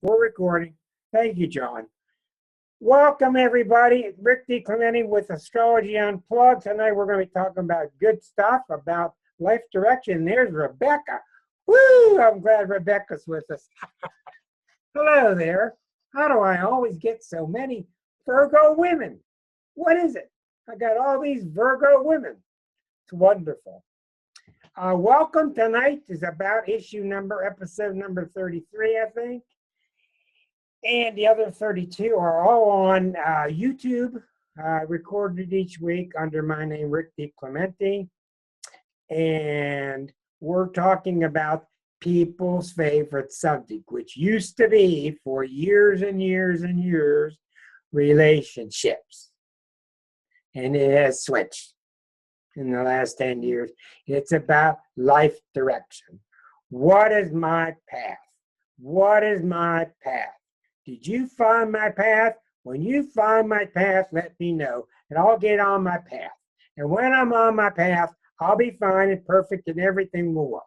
We're recording. Thank you, John. Welcome, everybody. It's Rick DiClemente with Astrology Unplugged. Tonight, we're going to be talking about good stuff, about life direction. There's Rebecca. Woo! I'm glad Rebecca's with us. Hello there. How do I always get so many Virgo women? What is it? I got all these Virgo women. It's wonderful. Welcome. Tonight is about episode number 33, I think. And the other 32 are all on YouTube, recorded each week under my name, Rick DiClemente. And we're talking about people's favorite subject, which used to be for years and years and years, relationships. And it has switched in the last 10 years. It's about life direction. What is my path? What is my path? Did you find my path? When you find my path, let me know, and I'll get on my path. And when I'm on my path, I'll be fine and perfect, and everything will work.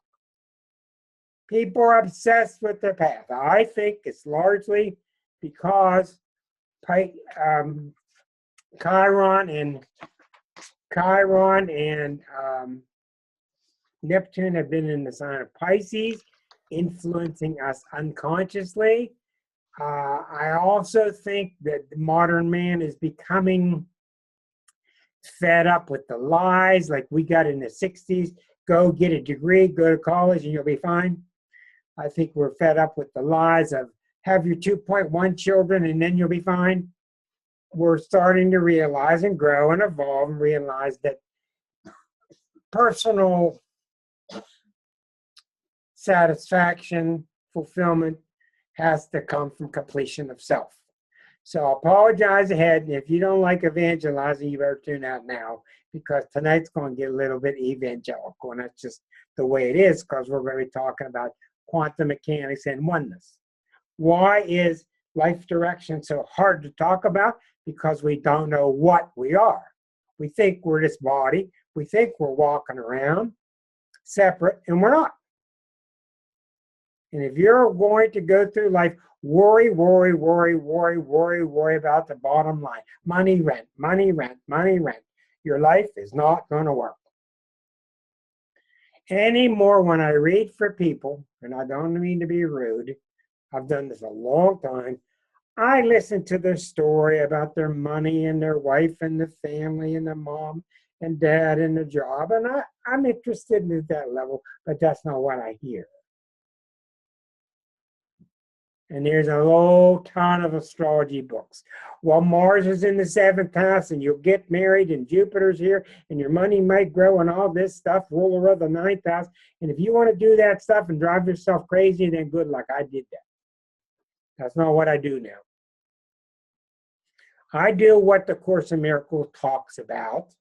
People are obsessed with their path. I think it's largely because Chiron and Neptune have been in the sign of Pisces, influencing us unconsciously. I also think that the modern man is becoming fed up with the lies like we got in the 60s. Go get a degree, go to college, and you'll be fine. I think we're fed up with the lies of have your 2.1 children and then you'll be fine. We're starting to realize and grow and evolve and realize that personal satisfaction, fulfillment, has to come from completion of self. So I apologize ahead. If you don't like evangelizing, you better tune out now, because tonight's going to get a little bit evangelical, and that's just the way it is, because we're going to be talking about quantum mechanics and oneness. Why is life direction so hard to talk about? Because we don't know what we are. We think we're this body. We think we're walking around separate, and we're not. And if you're going to go through life, worry about the bottom line. Money, rent, money, rent, money, rent. Your life is not going to work. Anymore, when I read for people, and I don't mean to be rude, I've done this a long time, I listen to their story about their money and their wife and the family and the mom and dad and the job. And I'm interested in that level, but that's not what I hear. And there's a whole ton of astrology books. Well, Mars is in the 7th house, and you'll get married, and Jupiter's here, and your money might grow, and all this stuff, ruler of the 9th house. And if you want to do that stuff and drive yourself crazy, then good luck. I did that. That's not what I do now. I do what the Course in Miracles talks about.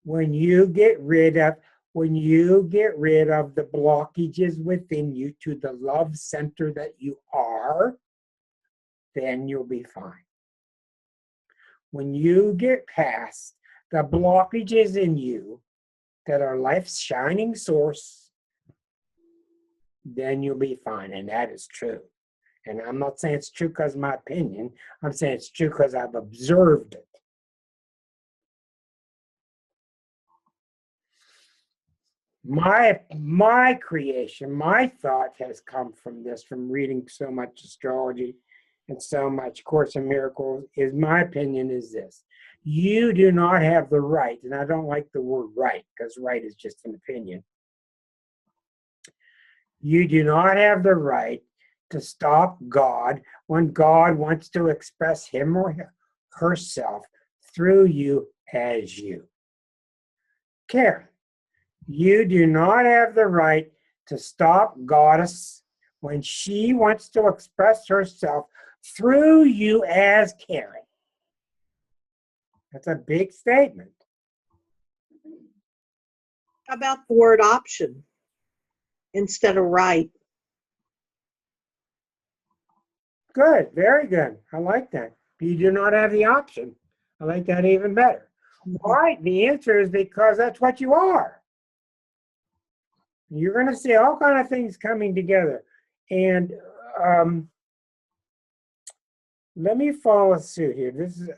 When you get rid of the blockages within you to the love center that you are, then you'll be fine. When you get past the blockages in you that are life's shining source, then you'll be fine. And that is true. And I'm not saying it's true because of my opinion. I'm saying it's true because I've observed it. My creation, my thought has come from this, from reading so much astrology and so much Course in Miracles, is my opinion is this. You do not have the right, and I don't like the word right, because right is just an opinion. You do not have the right to stop God when God wants to express him or herself through you as you. Karen, you do not have the right to stop Goddess when she wants to express herself through you as Karen. That's a big statement. How about the word option instead of right? Good, very good. I like that. You do not have the option. I like that even better. Why? The answer is because that's what you are. You're going to see all kind of things coming together. And let me follow suit here. This is,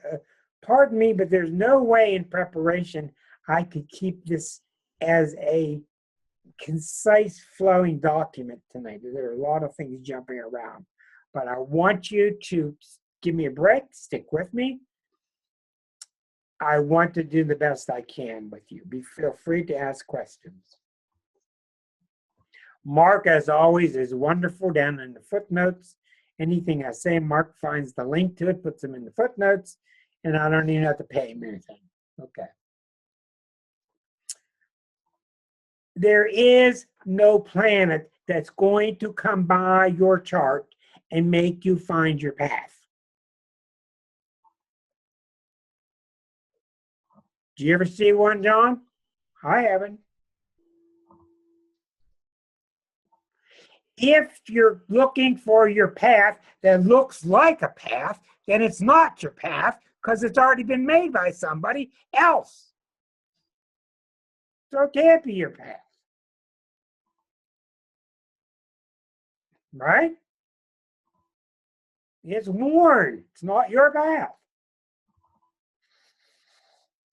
pardon me, but there's no way in preparation I could keep this as a concise flowing document tonight. There are a lot of things jumping around, but I want you to give me a break, stick with me. I want to do the best I can with you. Feel free to ask questions. Mark, as always, is wonderful down in the footnotes. Anything I say, Mark finds the link to it, puts them in the footnotes, and I don't even have to pay him anything. Okay. There is no planet that's going to come by your chart and make you find your path. Do you ever see one, John? I haven't. If you're looking for your path that looks like a path, then it's not your path because it's already been made by somebody else. So it can't be your path. Right? It's worn. It's not your path.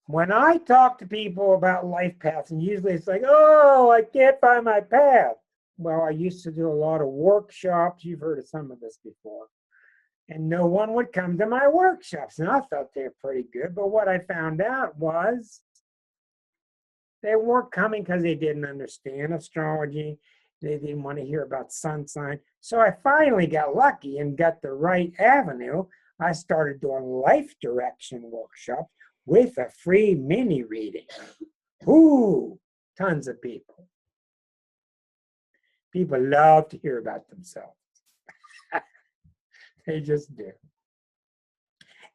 When I talk to people about life paths, and usually it's like, oh, I can't find my path. Well, I used to do a lot of workshops. You've heard of some of this before. And no one would come to my workshops. And I thought they were pretty good. But what I found out was they weren't coming because they didn't understand astrology. They didn't want to hear about sun sign. So I finally got lucky and got the right avenue. I started doing life direction workshops with a free mini reading. Ooh, tons of people. People love to hear about themselves. They just do.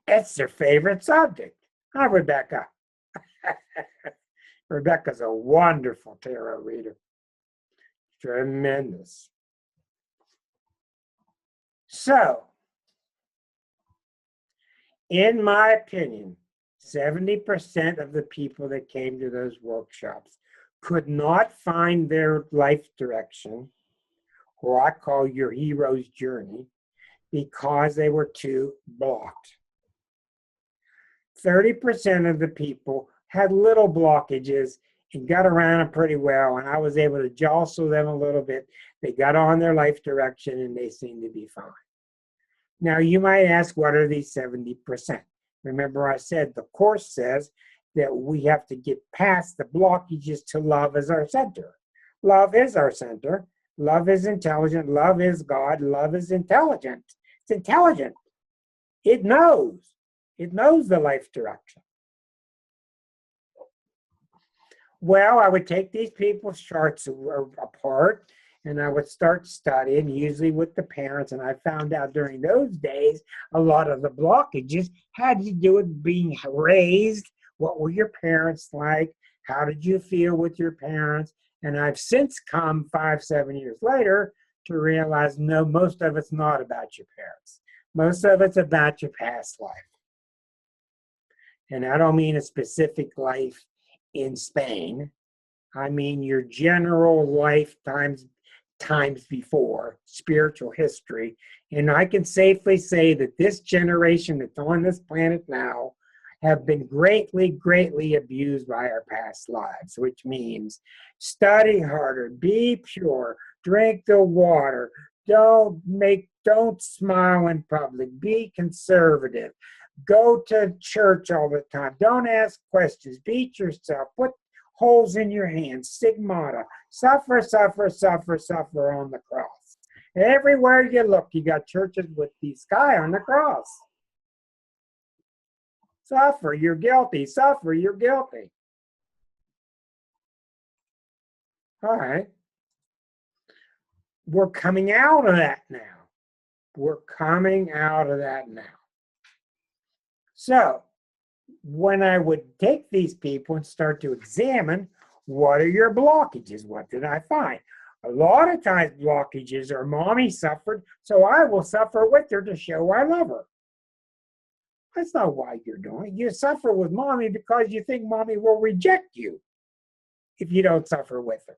It's their favorite subject. Huh, Rebecca? Rebecca's a wonderful tarot reader. Tremendous. So, in my opinion, 70% of the people that came to those workshops could not find their life direction, or I call your hero's journey, because they were too blocked. 30% of the people had little blockages and got around them pretty well, and I was able to jostle them a little bit. They got on their life direction and they seemed to be fine. Now, you might ask, what are these 70%? Remember, I said the Course says that we have to get past the blockages to love as our center. Love is our center. Love is intelligent. Love is God. Love is intelligent. It's intelligent. It knows. It knows the life direction. Well, I would take these people's charts apart and I would start studying, usually with the parents. And I found out during those days, a lot of the blockages had to do with being raised. What were your parents like? How did you feel with your parents? And I've since come 5-7 years later to realize, no, most of it's not about your parents. Most of it's about your past life. And I don't mean a specific life in Spain. I mean your general lifetimes before, spiritual history. And I can safely say that this generation that's on this planet now have been greatly, greatly abused by our past lives, which means study harder, be pure, drink the water, don't smile in public, be conservative, go to church all the time, don't ask questions, beat yourself, put holes in your hands, stigmata, suffer, suffer, suffer, suffer on the cross. Everywhere you look, you got churches with the sky on the cross. Suffer, you're guilty. Suffer, you're guilty. All right. We're coming out of that now. We're coming out of that now. So, when I would take these people and start to examine, what are your blockages? What did I find? A lot of times blockages are mommy suffered, so I will suffer with her to show I love her. That's not why you're doing it. You suffer with mommy because you think mommy will reject you if you don't suffer with her.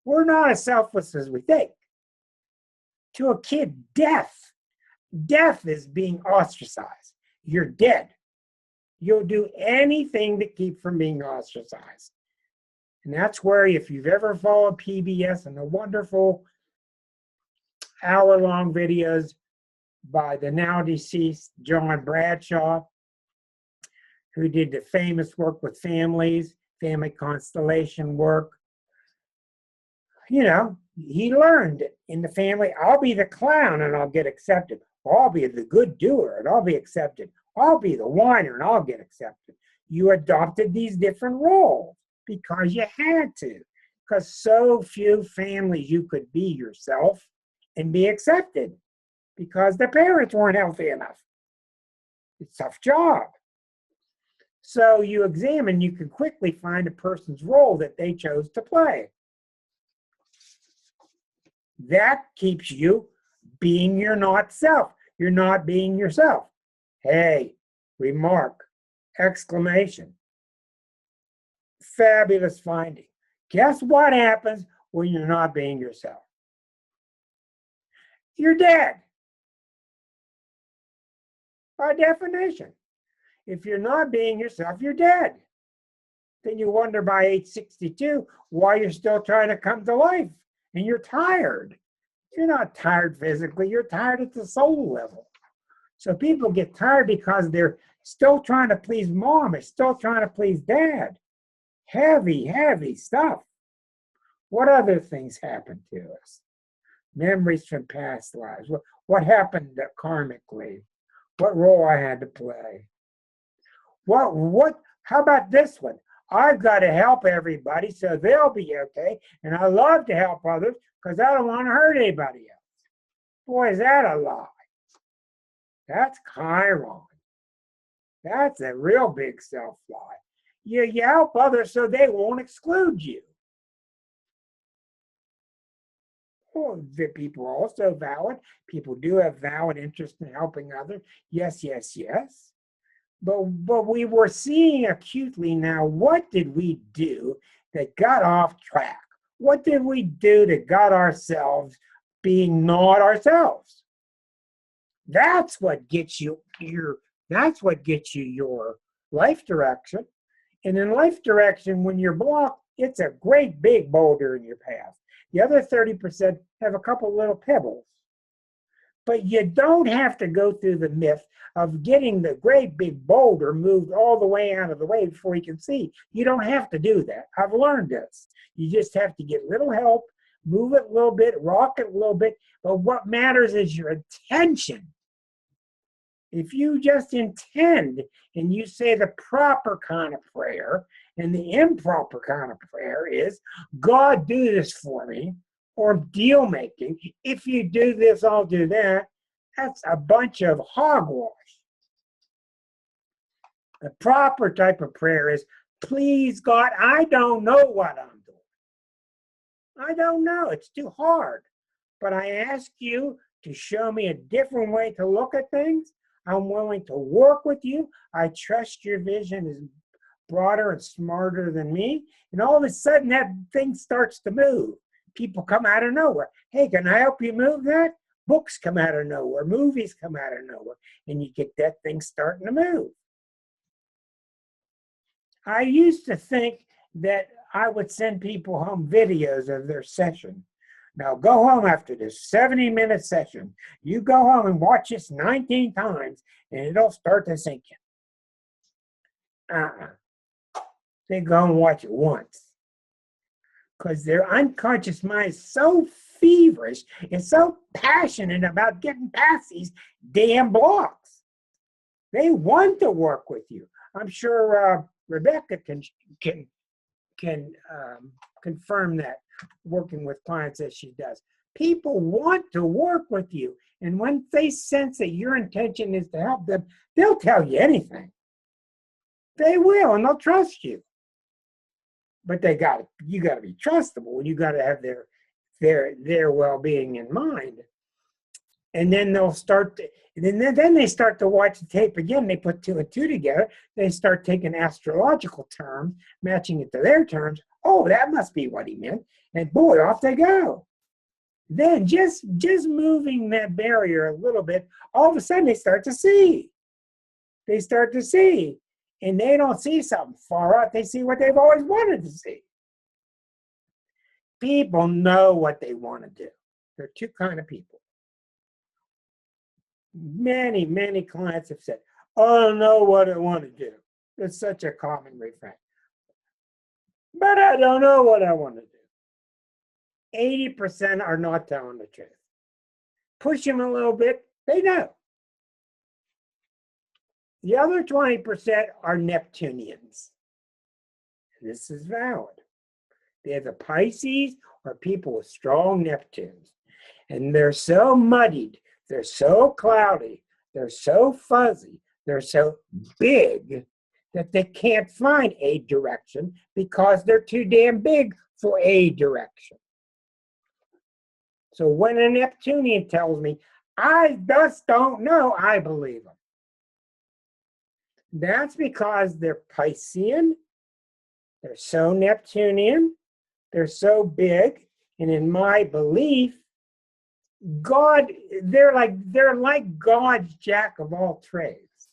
We're not as selfless as we think. To a kid, death. Death is being ostracized. You're dead. You'll do anything to keep from being ostracized. And that's where, if you've ever followed PBS and the wonderful hour-long videos by the now deceased John Bradshaw, who did the famous work with families, family constellation work, you know, he learned in the family, I'll be the clown and I'll get accepted. Or I'll be the good doer and I'll be accepted. I'll be the whiner and I'll get accepted. You adopted these different roles because you had to. Because so few families you could be yourself and be accepted because the parents weren't healthy enough. It's a tough job. So you examine, you can quickly find a person's role that they chose to play. That keeps you being your not self. You're not being yourself. Hey, remark, exclamation. Fabulous finding. Guess what happens when you're not being yourself? You're dead. By definition. If you're not being yourself, you're dead. Then you wonder by age 62 why you're still trying to come to life. And you're tired. You're not tired physically, you're tired at the soul level. So people get tired because they're still trying to please mom, they're still trying to please dad. Heavy, heavy stuff. What other things happen to us? Memories from past lives. What happened karmically? What role I had to play? How about this one? I've got to help everybody so they'll be okay. And I love to help others because I don't want to hurt anybody else. Boy, is that a lie. That's Chiron. That's a real big self-lie. You help others so they won't exclude you. Well, the people are also valid. People do have valid interest in helping others. Yes, yes, yes. But we were seeing acutely now, what did we do that got off track? What did we do that got ourselves being not ourselves? That's what gets you your life direction. And in life direction, when you're blocked, it's a great big boulder in your path. The other 30% have a couple little pebbles. But you don't have to go through the myth of getting the great big boulder moved all the way out of the way before you can see. You don't have to do that. I've learned this. You just have to get little help, move it a little bit, rock it a little bit. But what matters is your intention. If you just intend and you say the proper kind of prayer, and the improper kind of prayer is, God, do this for me, or deal making. If you do this, I'll do that. That's a bunch of hogwash. The proper type of prayer is, please, God, I don't know what I'm doing. I don't know. It's too hard. But I ask you to show me a different way to look at things. I'm willing to work with you. I trust your vision is broader and smarter than me. And all of a sudden, that thing starts to move. People come out of nowhere. Hey, can I help you move that? Books come out of nowhere. Movies come out of nowhere. And you get that thing starting to move. I used to think that I would send people home videos of their session. Now go home after this 70-minute session. You go home and watch this 19 times and it'll start to sink in. They go home and watch it once. Because their unconscious mind is so feverish and so passionate about getting past these damn blocks. They want to work with you. I'm sure Rebecca can confirm that, working with clients as she does. People want to work with you. And when they sense that your intention is to help them, they'll tell you anything. They will, and they'll trust you. But you got to be trustable. You got to have their well-being in mind. And then they'll start to, then they start to watch the tape again. They put 2 and 2 together. They start taking astrological terms, matching it to their terms. Oh, that must be what he meant. And boy, off they go. Then just moving that barrier a little bit, all of a sudden they start to see. They start to see. And they don't see something far out. They see what they've always wanted to see. People know what they want to do. There are two kinds of people. Many, many clients have said, I don't know what I want to do. It's such a common refrain. But I don't know what I want to do. 80% are not telling the truth. Push them a little bit, they know. The other 20% are Neptunians. This is valid. They're the Pisces or people with strong Neptunes. And they're so muddied, they're so cloudy, they're so fuzzy, they're so big that they can't find a direction because they're too damn big for a direction. So when a Neptunian tells me, I just don't know, I believe them. That's because they're Piscean, they're so Neptunian, they're so big, and in my belief, they're like God's jack of all trades.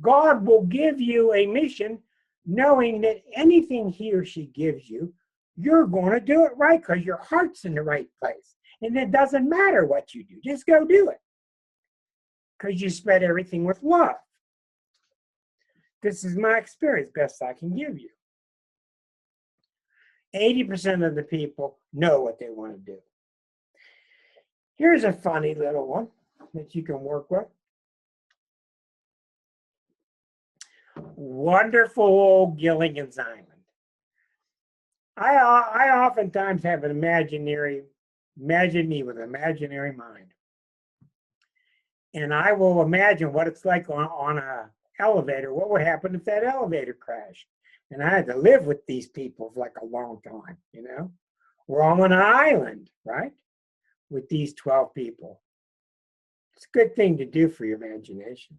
God will give you a mission knowing that anything he or she gives you, you're going to do it right because your heart's in the right place. And it doesn't matter what you do, just go do it. Because you spread everything with love. This is my experience, best I can give you. 80% of the people know what they want to do. Here's a funny little one that you can work with. Wonderful old Gilligan's Island. I oftentimes have imagine me with an imaginary mind. And I will imagine what it's like on an elevator. What would happen if that elevator crashed? And I had to live with these people for like a long time, you know? We're on an island, right? With these 12 people. It's a good thing to do for your imagination.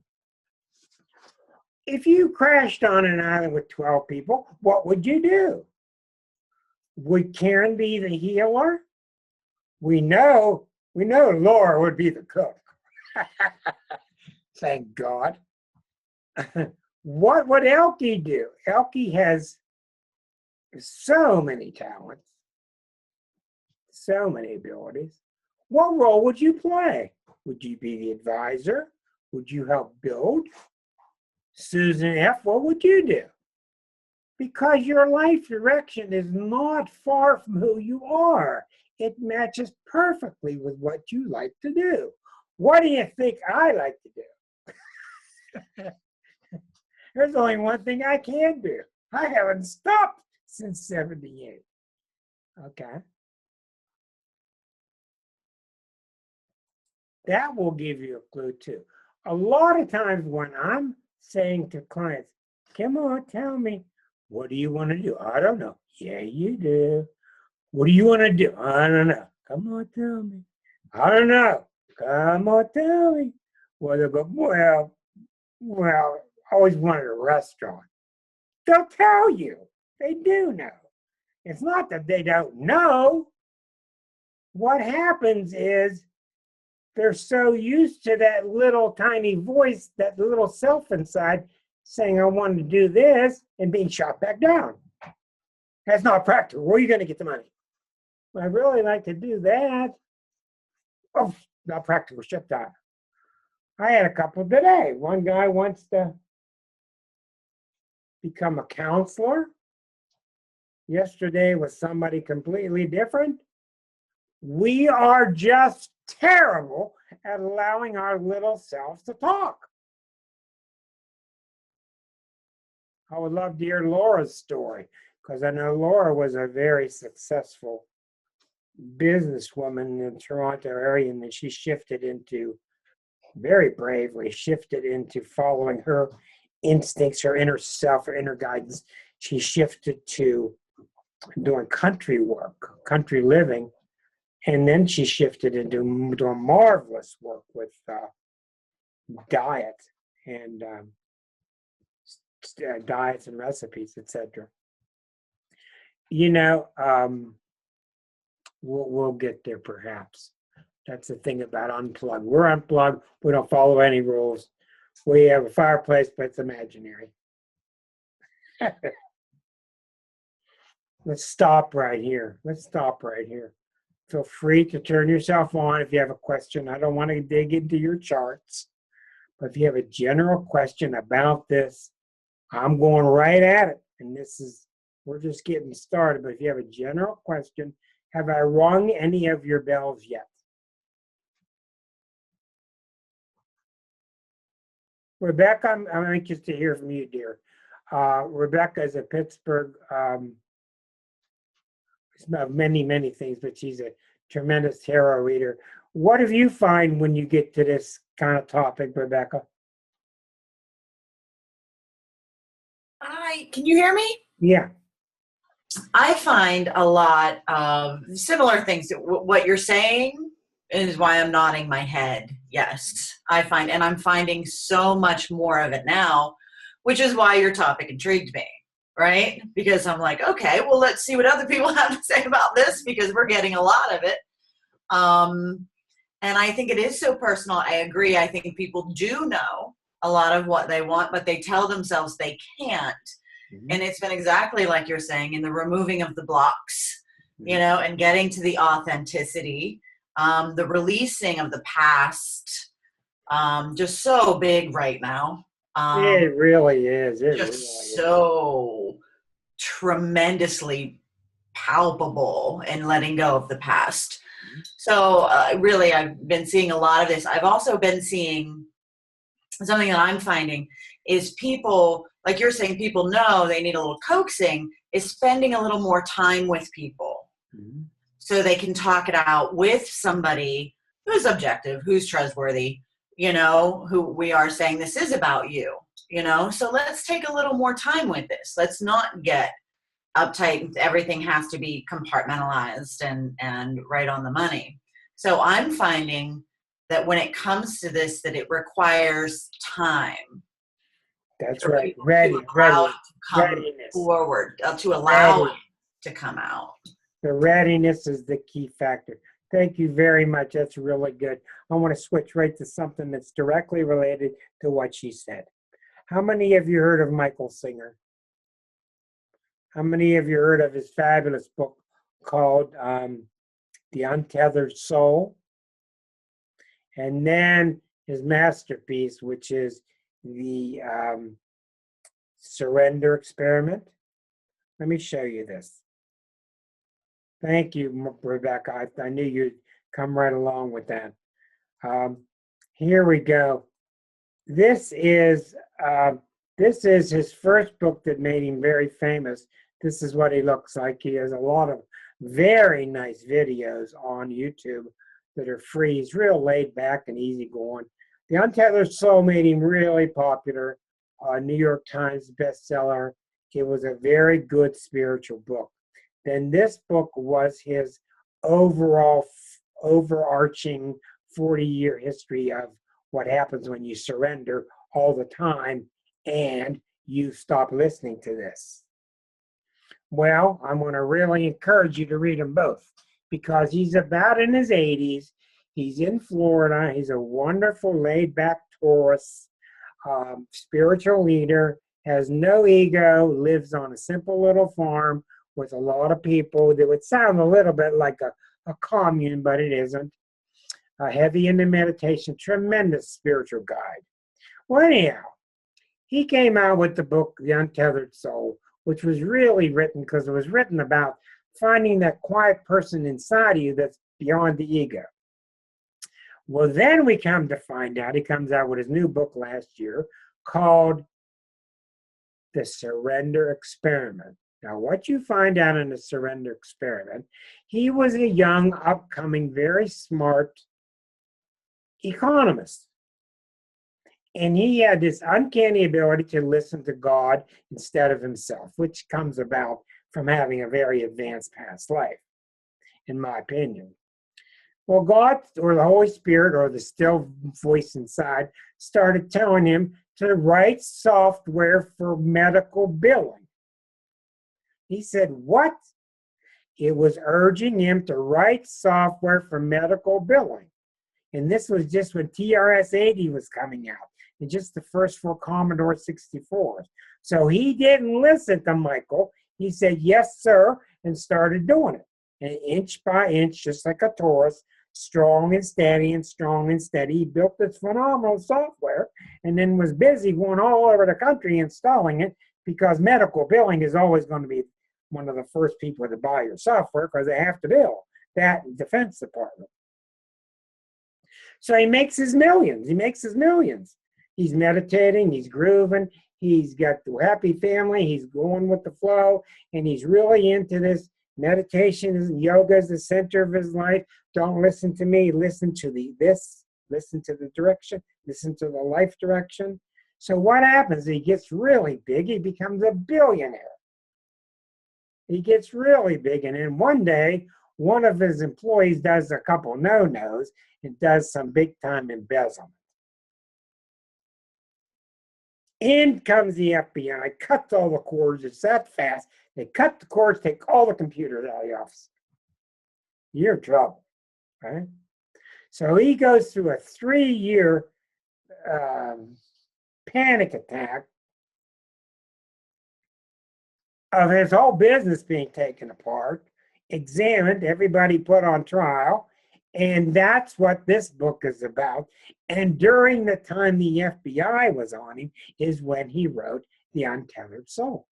If you crashed on an island with 12 people, what would you do? Would Karen be the healer? We know Laura would be the cook. Thank God. What would Elke do? Elke has so many talents, so many abilities. What role would you play? Would you be the advisor? Would you help build? Susan F., what would you do? Because your life direction is not far from who you are. It matches perfectly with what you like to do. What do you think I like to do? There's only one thing I can do. I haven't stopped since 78. Okay. That will give you a clue too. A lot of times when I'm saying to clients, come on, tell me, what do you want to do? I don't know. Yeah, you do. What do you want to do? I don't know. Come on, tell me. I don't know. Come on, tell me. Well, they'll go, well, I always wanted a restaurant. They'll tell you. They do know. It's not that they don't know. What happens is they're so used to that little tiny voice, that little self inside saying, I want to do this, and being shot back down. That's not practical. Where are you going to get the money? Well, I really like to do that. Oh, not practical. Shut down. I had a couple today. One guy wants to become a counselor. Yesterday was somebody completely different. We are just terrible at allowing our little selves to talk. I would love to hear Laura's story, because I know Laura was a very successful businesswoman in the Toronto area, and then she shifted into, very bravely, shifted into following her instincts, her inner self, her inner guidance. She shifted to doing country work, country living, and then she shifted into doing marvelous work with diet and diets and recipes, etc. You know, We'll get there perhaps. That's the thing about unplugged. We're unplugged. We don't follow any rules. We have a fireplace, but it's imaginary. Let's stop right here. Let's stop right here. Feel free to turn yourself on if you have a question. I don't want to dig into your charts, but if you have a general question about this, I'm going right at it. And we're just getting started. But if you have a general question, have I rung any of your bells yet? Rebecca, I'm anxious to hear from you, dear. Rebecca is a Pittsburgh, many, many things, but she's a tremendous tarot reader. What do you find when you get to this kind of topic, Rebecca? Can you hear me? Yeah. I find a lot of similar things. What you're saying is why I'm nodding my head. Yes, and I'm finding so much more of it now, which is why your topic intrigued me, right? Because I'm like, okay, well, let's see what other people have to say about this, because we're getting a lot of it. And I think it is so personal. I agree. I think people do know a lot of what they want, but they tell themselves they can't. Mm-hmm. And it's been exactly like you're saying, in the removing of the blocks, mm-hmm. And getting to the authenticity, the releasing of the past, just so big right now. It really is. So tremendously palpable in letting go of the past. Mm-hmm. So really, I've been seeing a lot of this. I've also been seeing something that I'm finding is people, like you're saying, people know they need a little coaxing, is spending a little more time with people. Mm-hmm. So they can talk it out with somebody who's objective, who's trustworthy, who we are saying this is about you, so let's take a little more time with this. Let's not get uptight. Everything has to be compartmentalized and right on the money. So I'm finding that when it comes to this, that it requires time. That's right. Readiness. Forward, to allow it to come out. The readiness is the key factor. Thank you very much. That's really good. I want to switch right to something that's directly related to what she said. How many of you heard of Michael Singer? How many of you heard of his fabulous book called The Untethered Soul? And then his masterpiece, which is the Surrender Experiment. Let me show you this. Thank you, Rebecca. I knew you'd come right along with that. Here we go. This is his first book that made him very famous. This is what he looks like. He has a lot of very nice videos on YouTube that are free. He's real laid back and easygoing. The Untethered Soul made him really popular. New York Times bestseller. It was a very good spiritual book. Then this book was his overarching 40-year history of what happens when you surrender all the time and you stop listening to this. Well, I'm going to really encourage you to read them both, because he's about in his 80s. He's in Florida. He's a wonderful laid-back Taurus, spiritual leader, has no ego, lives on a simple little farm with a lot of people. That would sound a little bit like a commune, but it isn't. Heavy into meditation, tremendous spiritual guide. Well, anyhow, he came out with the book, The Untethered Soul, which was really written because it was written about finding that quiet person inside of you that's beyond the ego. Well, then we come to find out, he comes out with his new book last year called The Surrender Experiment. Now, what you find out in The Surrender Experiment, he was a young, upcoming, very smart economist. And he had this uncanny ability to listen to God instead of himself, which comes about from having a very advanced past life, in my opinion. Well, God, or the Holy Spirit, or the still voice inside, started telling him to write software for medical billing. He said, what? It was urging him to write software for medical billing. And this was just when TRS-80 was coming out, and just the first 4 Commodore 64s. So he didn't listen to Michael. He said, yes, sir, and started doing it. And inch by inch, just like a Taurus, strong and steady and strong and steady. He built this phenomenal software and then was busy going all over the country installing it, because medical billing is always going to be one of the first people to buy your software, because they have to bill that and Defense Department. So he makes his millions. He makes his millions. He's meditating. He's grooving. He's got the happy family. He's going with the flow. And he's really into this meditation. Yoga is the center of his life. Don't listen to me. Listen to this. Listen to the direction. Listen to the life direction. So what happens? He gets really big. He becomes a billionaire. He gets really big. And then one day, one of his employees does a couple no-nos and does some big-time embezzlement. In comes the FBI, cuts all the cords. It's that fast. They cut the cords, take all the computers out of the office. You're in trouble, right? So he goes through a 3-year panic attack of his whole business being taken apart, examined, everybody put on trial, and that's what this book is about. And during the time the FBI was on him is when he wrote The Untethered Soul.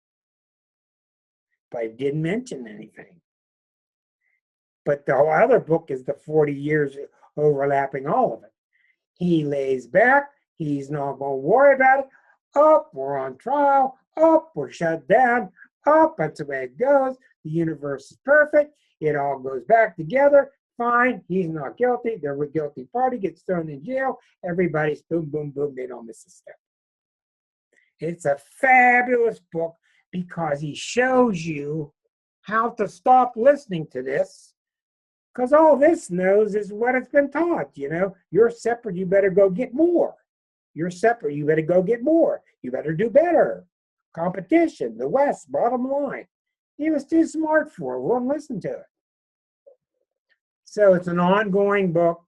But he didn't mention anything. But the whole other book is the 40 years overlapping all of it. He lays back. He's not going to worry about it. Oh, we're on trial. Oh, we're shut down. Oh, that's the way it goes. The universe is perfect. It all goes back together. Fine. He's not guilty. They're a guilty party. Gets thrown in jail. Everybody's boom, boom, boom. They don't miss a step. It's a fabulous book because he shows you how to stop listening to this, because all this knows is what it's been taught. You know, you're separate. You better go get more. You're separate. You better go get more. You better do better. Competition, the West, bottom line. He was too smart for it. Wouldn't listen to it. So it's an ongoing book.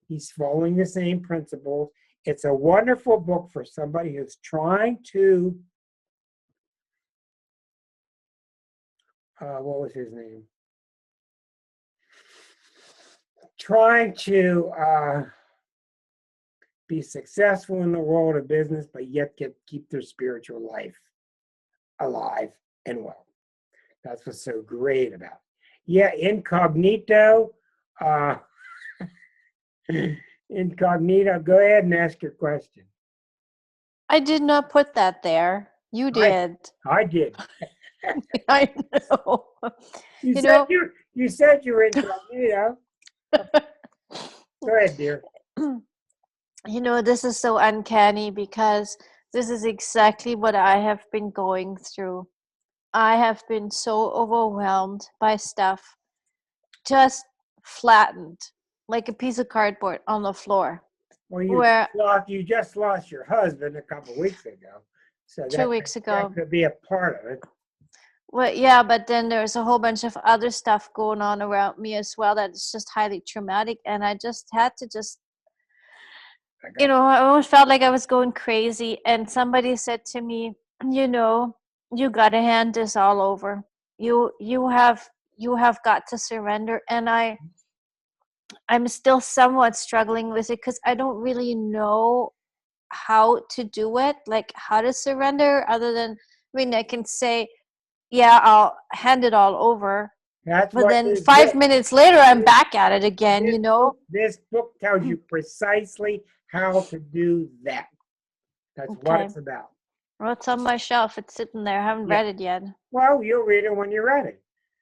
He's following the same principles. It's a wonderful book for somebody who's trying to, what was his name? Trying to be successful in the world of business, but yet keep their spiritual life alive and well. That's what's so great about it. Yeah, incognito. Incognito, go ahead and ask your question. I did not put that there. You did. I did. I know. You said you were incognito. Go ahead, dear. You know, this is so uncanny because this is exactly what I have been going through. I have been so overwhelmed by stuff, just flattened like a piece of cardboard on the floor. Well, you just lost your husband a couple weeks ago. So 2 weeks ago. That could be a part of it. Well, yeah, but then there's a whole bunch of other stuff going on around me as well that is just highly traumatic. And I just had to I almost felt like I was going crazy. And somebody said to me, you got to hand this all over. You have got to surrender. And I'm still somewhat struggling with it because I don't really know how to do it, like how to surrender, other than, I can say, yeah, I'll hand it all over. But then 5 minutes later, I'm back at it again, This book tells you precisely how to do that. That's what it's about. Well, it's on my shelf. It's sitting there. I haven't read it yet. Well, you'll read it when you're ready.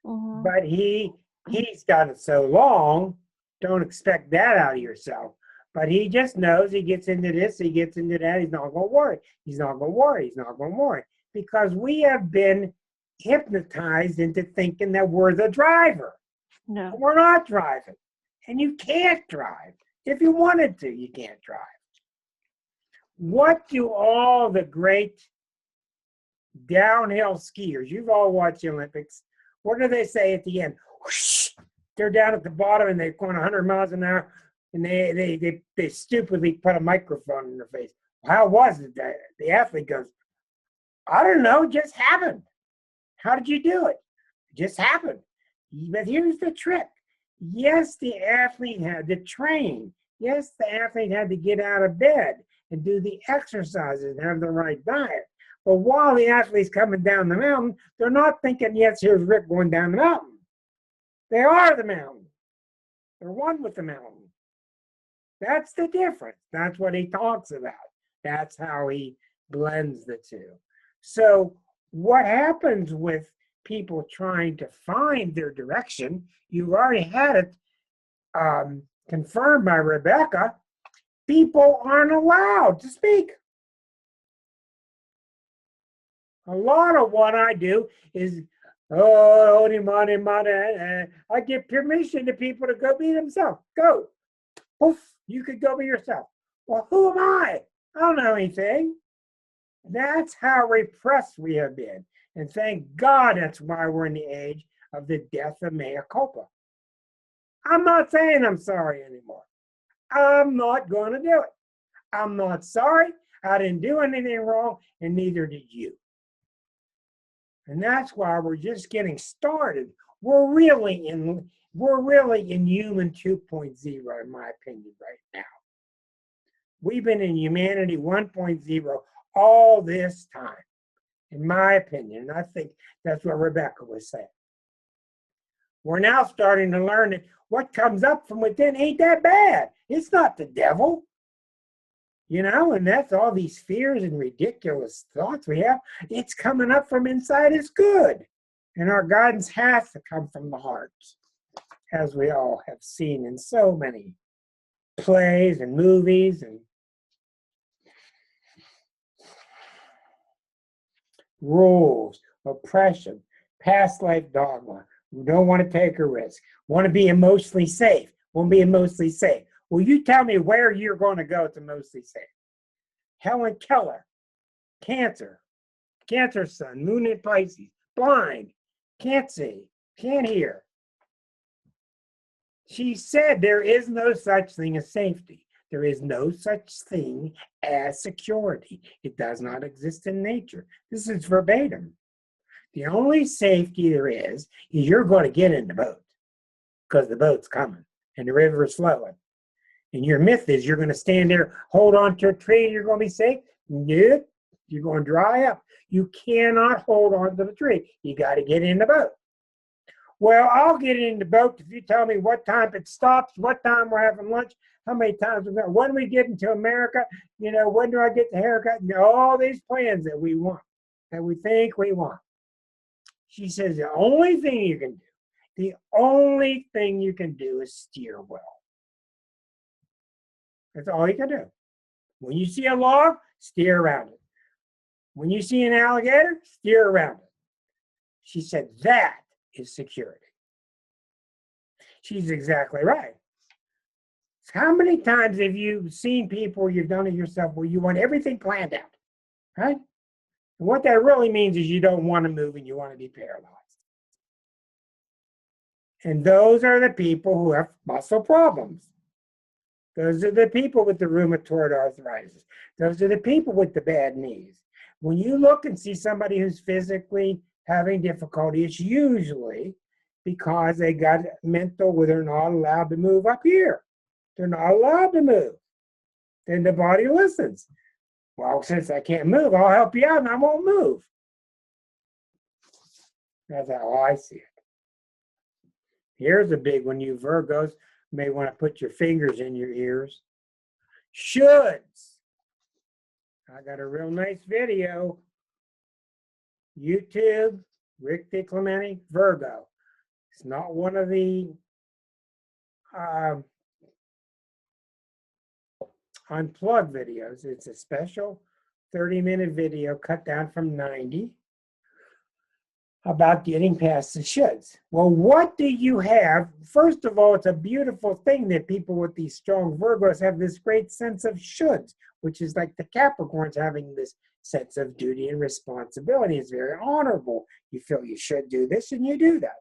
Mm-hmm. But he's done it so long, don't expect that out of yourself. But he just knows he gets into this, he gets into that. He's not going to worry. He's not going to worry. He's not going to worry. Because we have been hypnotized into thinking that we're the driver. No. We're not driving. And you can't drive. If you wanted to, you can't drive. What do all the great downhill skiers, you've all watched the Olympics, What do they say at the end? Whoosh, they're down at the bottom and they're going 100 miles an hour, and they stupidly put a microphone in their face. How was it? The athlete goes, I don't know, it just happened. How did you do it? It just happened. But here's the trick. Yes, the athlete had to train. Yes, the athlete had to get out of bed and do the exercises and have the right diet. But while the athlete's coming down the mountain, they're not thinking, yes, here's Rick going down the mountain. They are the mountain. They're one with the mountain. That's the difference. That's what he talks about. That's how he blends the two. So what happens with people trying to find their direction, you already had it confirmed by Rebecca, people aren't allowed to speak. A lot of what I do is, I give permission to people to go be themselves. Go. Poof, you could go be yourself. Well, who am I? I don't know anything. That's how repressed we have been. And thank God that's why we're in the age of the death of mea culpa. I'm not saying I'm sorry anymore. I'm not going to do it. I'm not sorry. I didn't do anything wrong, and neither did you. And that's why we're just getting started. We're really in human 2.0, in my opinion, right now. We've been in humanity 1.0 all this time, in my opinion. And I think that's what Rebecca was saying. We're now starting to learn that what comes up from within ain't that bad. It's not the devil. You know, and that's all these fears and ridiculous thoughts we have. It's coming up from inside is good. And our guidance has to come from the heart, as we all have seen in so many plays and movies and rules, oppression, past life dogma. We don't want to take a risk. Want to be emotionally safe. Want to be emotionally safe. Well, you tell me where you're going to go to mostly safe. Helen Keller, Cancer sun, moon in Pisces, blind, can't see, can't hear. She said there is no such thing as safety. There is no such thing as security. It does not exist in nature. This is verbatim. The only safety there is you're going to get in the boat because the boat's coming and the river is flowing. And your myth is you're going to stand there, hold on to a tree, and you're going to be safe. Nope, you're going to dry up. You cannot hold on to the tree. You got to get in the boat. Well, I'll get in the boat if you tell me what time it stops, what time we're having lunch, how many times we're going, when we get into America, you know, when do I get the haircut, and all these plans that we want, that we think we want. She says the only thing you can do is steer well. That's all you can do. When you see a log, steer around it. When you see an alligator, steer around it. She said that is security. She's exactly right. How many times have you seen people, or you've done it yourself, where you want everything planned out, right? And what that really means is you don't want to move and you want to be paralyzed. And those are the people who have muscle problems. Those are the people with the rheumatoid arthritis. Those are the people with the bad knees. When you look and see somebody who's physically having difficulty, it's usually because they got mental where they're not allowed to move up here. They're not allowed to move. Then the body listens. Well, since I can't move, I'll help you out and I won't move. That's how I see it. Here's a big one, you Virgos. You may want to put your fingers in your ears. Shoulds. I got a real nice video. YouTube, Rick DiClemente, Virgo. It's not one of the unplugged videos. It's a special 30-minute video cut down from 90 about getting past the shoulds. Well, what do you have? First of all, it's a beautiful thing that people with these strong Virgos have this great sense of shoulds, which is like the Capricorns having this sense of duty and responsibility. It's very honorable. You feel you should do this and you do that.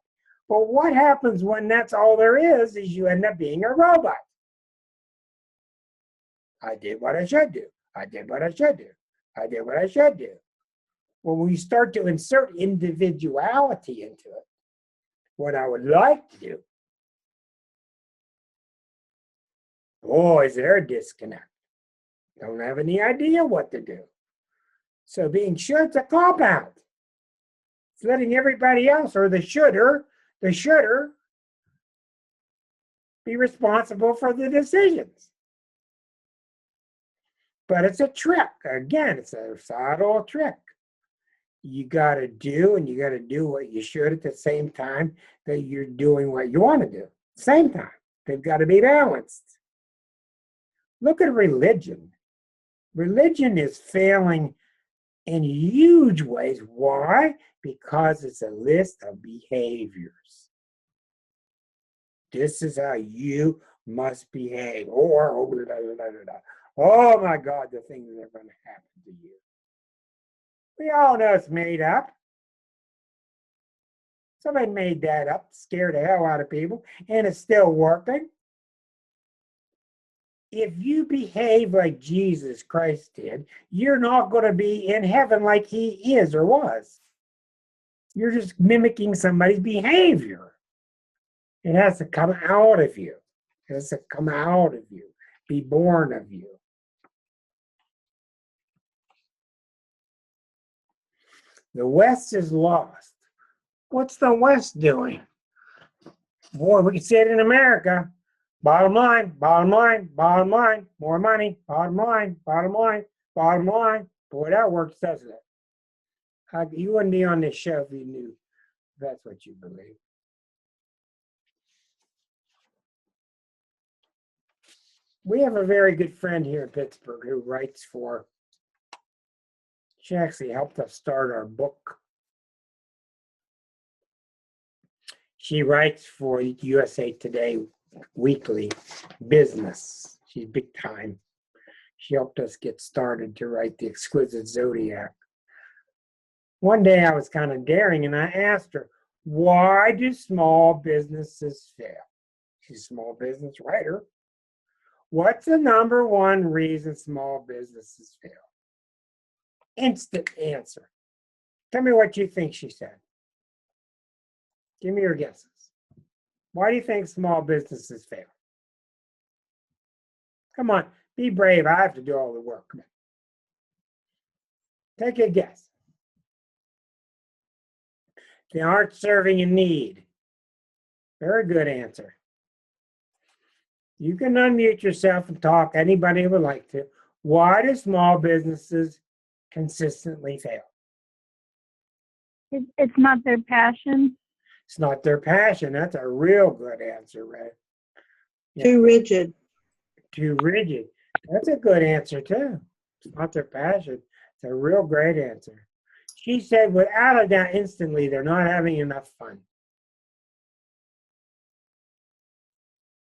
But what happens when that's all there is you end up being a robot. I did what I should do. I did what I should do. I did what I should do. When we start to insert individuality into it, what I would like to do, oh, is there a disconnect? Don't have any idea what to do. So being should's a cop-out. It's letting everybody else, or the should'er, be responsible for the decisions. But it's a trick. Again, it's a subtle trick. You got to do, and you got to do what you should at the same time that you're doing what you want to do. Same time. They've got to be balanced. Look at religion. Religion is failing in huge ways. Why? Because it's a list of behaviors. This is how you must behave. Or, oh my God, the things that are going to happen to you. We all know it's made up. Somebody made that up, scared the hell out of people, and it's still working. If you behave like Jesus Christ did, you're not going to be in heaven like he is or was. You're just mimicking somebody's behavior. It has to come out of you. It has to come out of you, be born of you. The West is lost. What's the West doing? Boy, we can see it in America. Bottom line, bottom line, bottom line, more money, bottom line, bottom line, bottom line. Boy, that works, doesn't it? You wouldn't be on this show if you knew that's what you believe. We have a very good friend here in Pittsburgh who writes for, she actually helped us start our book. She writes for USA Today Weekly Business. She's big time. She helped us get started to write The Exquisite Zodiac. One day I was kind of daring and I asked her, why do small businesses fail? She's a small business writer. What's the number one reason small businesses fail? Instant answer. Tell me what you think she said. Give me your guesses. Why do you think small businesses fail? Come on, be brave. I have to do all the work. Come on. Take a guess. They aren't serving a need. Very good answer. You can unmute yourself and talk. Anybody would like to. Why do small businesses consistently fail? It's not their passion. It's not their passion. That's a real good answer, Ray. Yeah. Too rigid. Too rigid. That's a good answer, too. It's not their passion. It's a real great answer. She said, without a doubt, instantly, they're not having enough fun.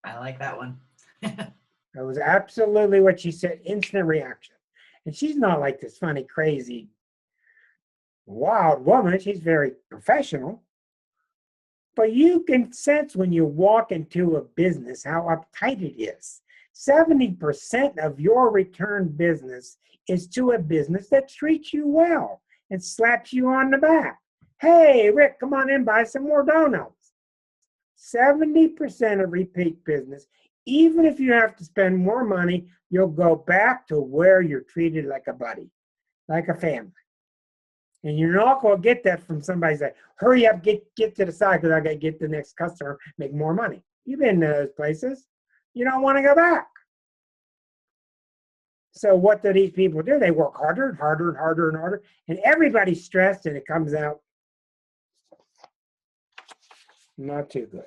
I like that one. That was absolutely what she said, instant reaction. And she's not like this funny, crazy, wild woman. She's very professional. But you can sense when you walk into a business how uptight it is. 70% of your return business is to a business that treats you well and slaps you on the back. Hey, Rick, come on in, buy some more donuts. 70% of repeat business, even if you have to spend more money, you'll go back to where you're treated like a buddy, like a family. And you're not going to get that from somebody saying, hurry up, get to the side because I got to get the next customer, make more money. You've been to those places. You don't want to go back. So what do these people do? They work harder and harder and harder and harder. And everybody's stressed and it comes out not too good.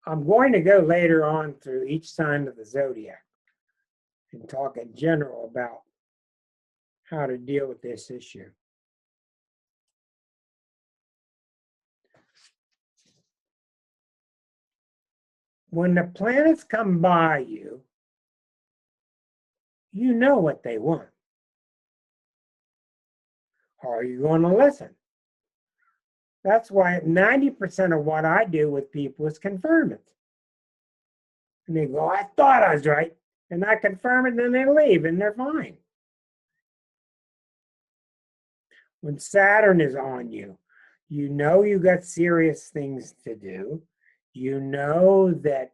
I'm going to go later on through each sign of the zodiac and talk in general about how to deal with this issue. when the planets come by you, you know what they want. Are you going to listen? That's why 90% of what I do with people is confirm it. And they go, I thought I was right. And I confirm it, and then they leave, and they're fine. When Saturn is on you, you know you got serious things to do. You know that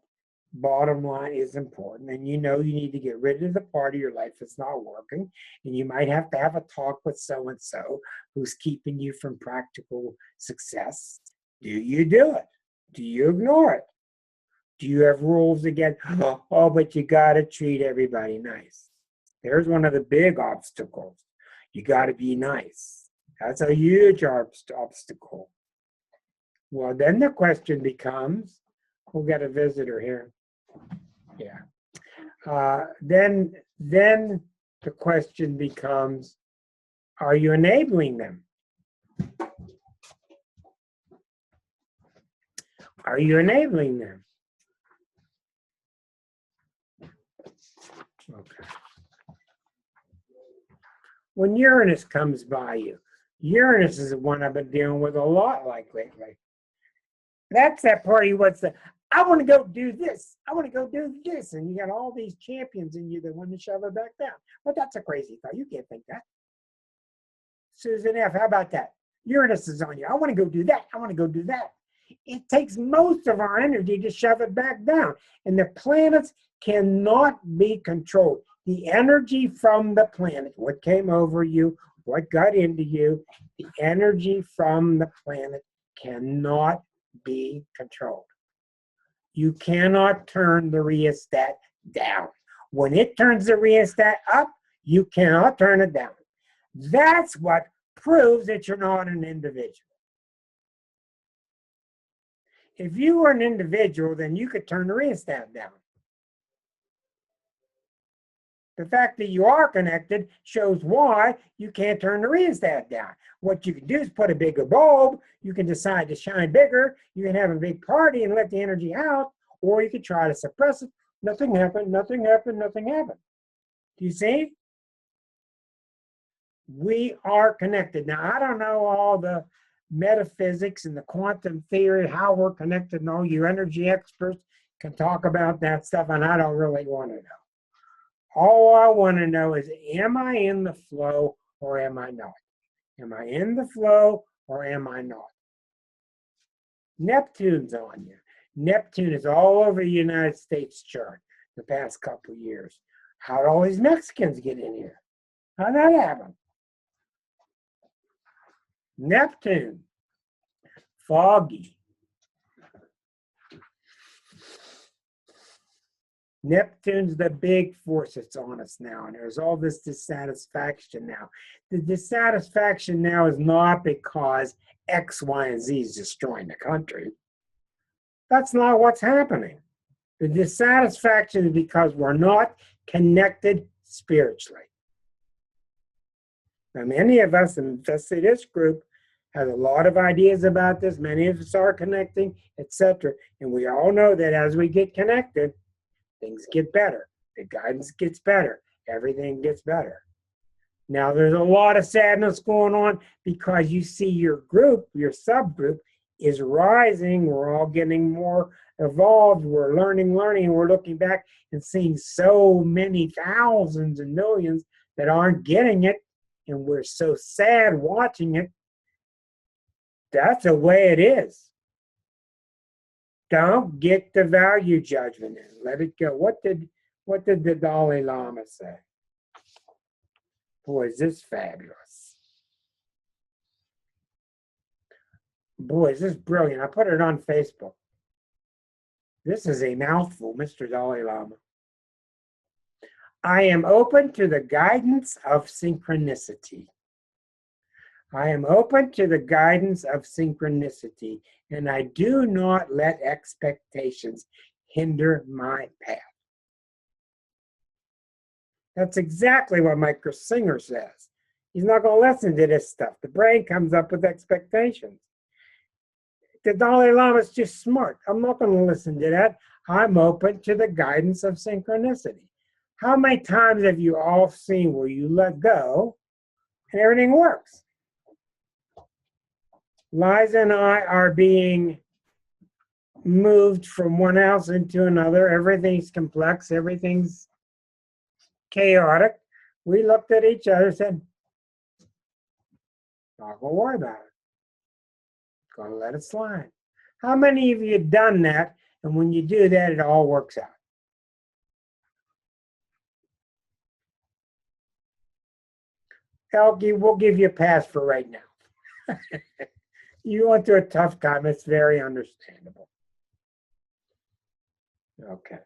bottom line is important, and you know you need to get rid of the part of your life that's not working, and you might have to have a talk with so-and-so who's keeping you from practical success. Do you do it? Do you ignore it? Do you have rules again? Oh, but you got to treat everybody nice. There's one of the big obstacles. You got to be nice. That's a huge obstacle. Well, then the question becomes, we'll get a visitor here. Yeah. Then the question becomes, are you enabling them? Are you enabling them? Okay. When Uranus comes by you, Uranus is the one I've been dealing with a lot like lately. That's that party what's the, I want to go do this. I want to go do this. And you got all these champions in you that want to shove it back down. But that's a crazy thought. You can't think that. Susan F., how about that? Uranus is on you. I want to go do that. I want to go do that. It takes most of our energy to shove it back down. And the planets cannot be controlled. The energy from the planet, what came over you, what got into you, the energy from the planet cannot be controlled. You cannot turn the rheostat down. When it turns the rheostat up, you cannot turn it down. That's what proves that you're not an individual. If you were an individual, then you could turn the rheostat down. The fact that you are connected shows why you can't turn the rheostat down. What you can do is put a bigger bulb. You can decide to shine bigger. You can have a big party and let the energy out, or you can try to suppress it. Nothing happened, nothing happened, nothing happened. Do you see? We are connected. Now, I don't know all the metaphysics and the quantum theory, how we're connected, and all you energy experts can talk about that stuff, and I don't really want to know. All I want to know is, am I in the flow or am I not? Am I in the flow or am I not? Neptune's on you. Neptune is all over the United States chart the past couple of years. How'd all these Mexicans get in here? How'd that happen? Neptune, foggy. Neptune's the big force that's on us now, and there's all this dissatisfaction now. The dissatisfaction now is not because X, Y, and Z is destroying the country. That's not what's happening. The dissatisfaction is because we're not connected spiritually. Now, many of us, and especially this group, has a lot of ideas about this. Many of us are connecting, etc. And we all know that as we get connected, things get better. The guidance gets better. Everything gets better. Now, there's a lot of sadness going on because you see your group, your subgroup, is rising. We're all getting more evolved. We're learning. We're looking back and seeing so many thousands and millions that aren't getting it. And we're so sad watching it. That's the way it is. Don't get the value judgment in. Let it go. What did the Dalai Lama say? Boy, is this fabulous. Boy, is this brilliant. I put it on Facebook. This is a mouthful, Mr. Dalai Lama. I am open to the guidance of synchronicity. I am open to the guidance of synchronicity, and I do not let expectations hinder my path. That's exactly what Mike Singer says. He's not going to listen to this stuff. The brain comes up with expectations. The Dalai Lama is just smart. I'm not going to listen to that. I'm open to the guidance of synchronicity. How many times have you all seen where you let go and everything works? Liza and I are being moved from one house into another. Everything's complex. Everything's chaotic. We looked at each other and said, not gonna worry about it. Gonna let it slide. How many of you have done that? And when you do that, it all works out. Elkie, we'll give you a pass for right now. You went through a tough time. It's very understandable. Okay.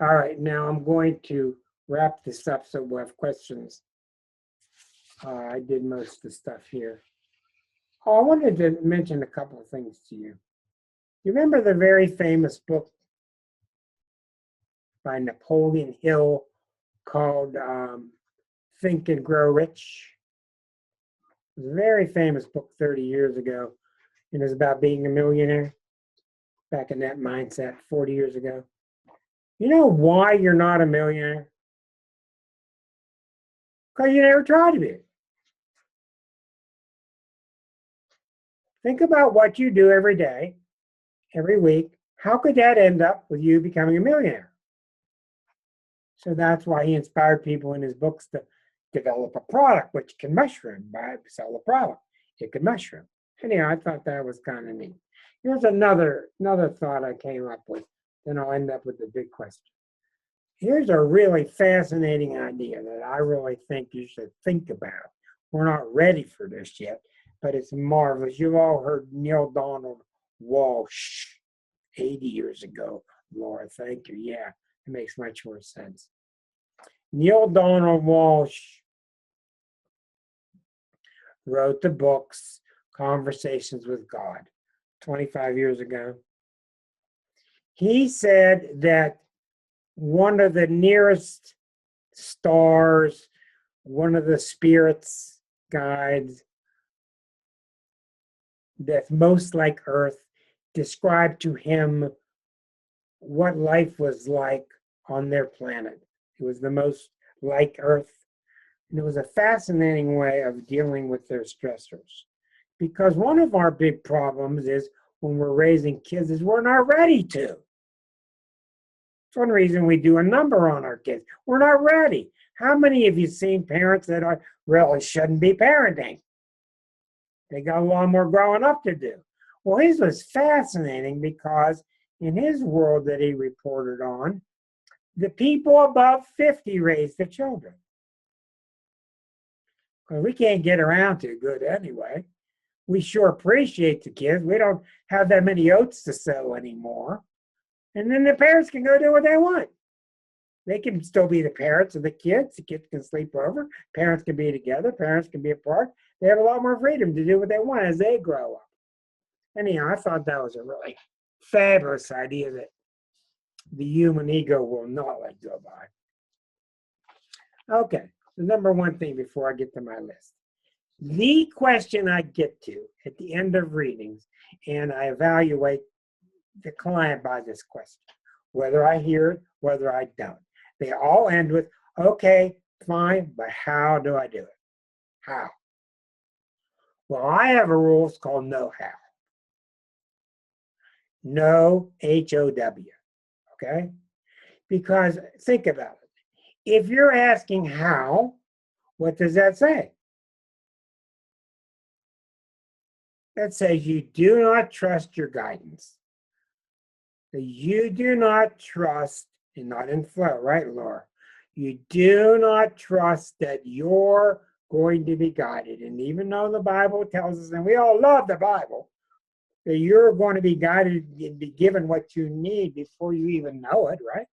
All right, now I'm going to wrap this up so we'll have questions. I did most of the stuff here. Oh, I wanted to mention a couple of things to you. You remember the very famous book by Napoleon Hill called Think and Grow Rich? It was a very famous book 30 years ago, and it's about being a millionaire, back in that mindset 40 years ago. You know why you're not a millionaire? Because you never tried to be. Think about what you do every day, every week. How could that end up with you becoming a millionaire? So that's why he inspired people in his books to develop a product which can mushroom, sell a product. It can mushroom. Anyhow, I thought that was kind of neat. Here's another thought I came up with, then I'll end up with the big question. Here's a really fascinating idea that I really think you should think about. We're not ready for this yet, but it's marvelous. You've all heard Neil Donald Walsh 80 years ago. Laura, thank you. Yeah, it makes much more sense. Neil Donald Walsh wrote the books Conversations with God 25 years ago. He said that one of the nearest stars, one of the spirits, guides that's most like Earth, described to him what life was like on their planet. It was the most like Earth. And it was a fascinating way of dealing with their stressors. Because one of our big problems is when we're raising kids is we're not ready to. It's one reason we do a number on our kids. We're not ready. How many of you seen parents that really shouldn't be parenting? They got a lot more growing up to do. Well, his was fascinating because in his world that he reported on, the people above 50 raised the children. Because we can't get around too good anyway. We sure appreciate the kids. We don't have that many oats to sow anymore. And then the parents can go do what they want. They can still be the parents of the kids. The kids can sleep over. Parents can be together. Parents can be apart. They have a lot more freedom to do what they want as they grow up. Anyhow, I thought that was a really fabulous idea that the human ego will not let go by. Okay, the number one thing before I get to my list. The question I get to at the end of readings, and I evaluate the client by this question, whether I hear it, whether I don't. They all end with, okay, fine, but how do I do it? How? Well, I have a rule, it's called know how. No, H-O-W, okay? Because think about it. If you're asking how, what does that say? That says you do not trust your guidance. You do not trust, and not in flow, right, Laura? You do not trust that you're going to be guided. And even though the Bible tells us, and we all love the Bible, that you're going to be guided and be given what you need before you even know it, right?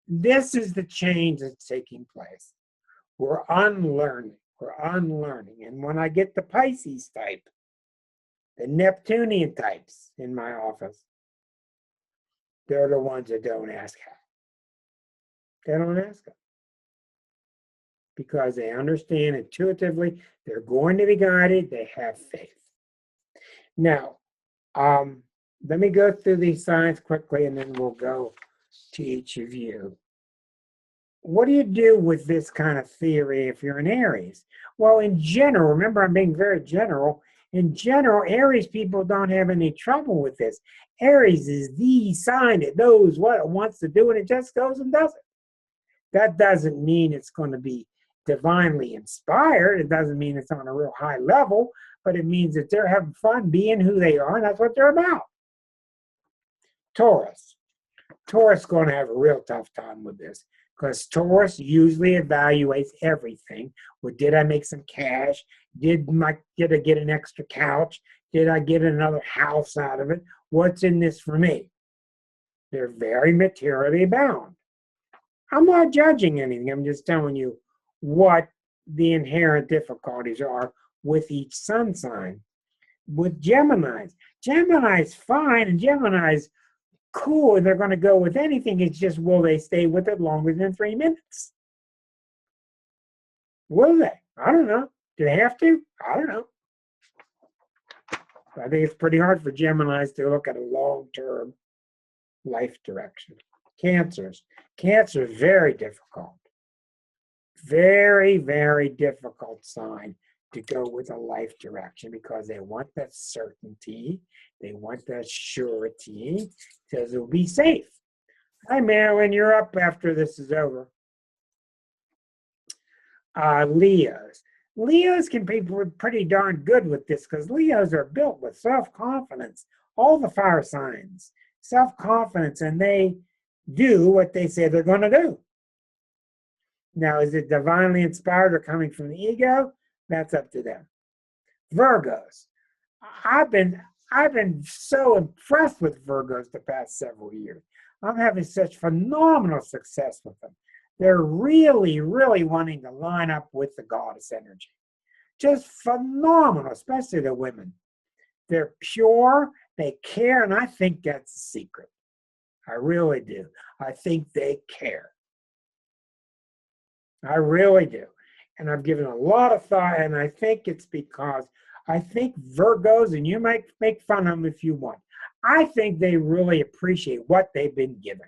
This is the change that's taking place. We're unlearning. We're unlearning. And when I get the Pisces type, the Neptunian types in my office, they're the ones that don't ask how. They don't ask how. because they understand intuitively they're going to be guided, they have faith. Now, let me go through these signs quickly and then we'll go to each of you. What do you do with this kind of theory if you're an Aries? Well, in general, remember I'm being very general. In general, Aries people don't have any trouble with this. Aries is the sign that knows what it wants to do and it just goes and does it. That doesn't mean it's going to be divinely inspired. It doesn't mean it's on a real high level, but it means that they're having fun being who they are, and that's what they're about. Taurus. Taurus is going to have a real tough time with this because Taurus usually evaluates everything. Well, did I make some cash? Did I get an extra couch? Did I get another house out of it? What's in this for me? They're very materially bound. I'm not judging anything. I'm just telling you what the inherent difficulties are with each sun sign. With Geminis, Gemini's fine and Gemini's cool and they're going to go with anything. It's just, will they stay with it longer than 3 minutes? Will they? I don't know. Do they have to? I don't know. I think it's pretty hard for Geminis to look at a long-term life direction. Cancers. Cancer is very difficult. Very, very difficult sign to go with a life direction because they want that certainty. They want that surety because it'll be safe. Hi, Marilyn. You're up after this is over. Leos. Leos can be pretty darn good with this because Leos are built with self-confidence. All the fire signs, self-confidence, and they do what they say they're going to do. Now, is it divinely inspired or coming from the ego? That's up to them. Virgos. I've been so impressed with Virgos the past several years. I'm having such phenomenal success with them. They're really, really wanting to line up with the goddess energy. Just phenomenal, especially the women. They're pure, they care, and I think that's the secret. I really do. I think they care. I really do. And I've given a lot of thought, and I think it's because I think Virgos, and you might make fun of them if you want, I think they really appreciate what they've been given.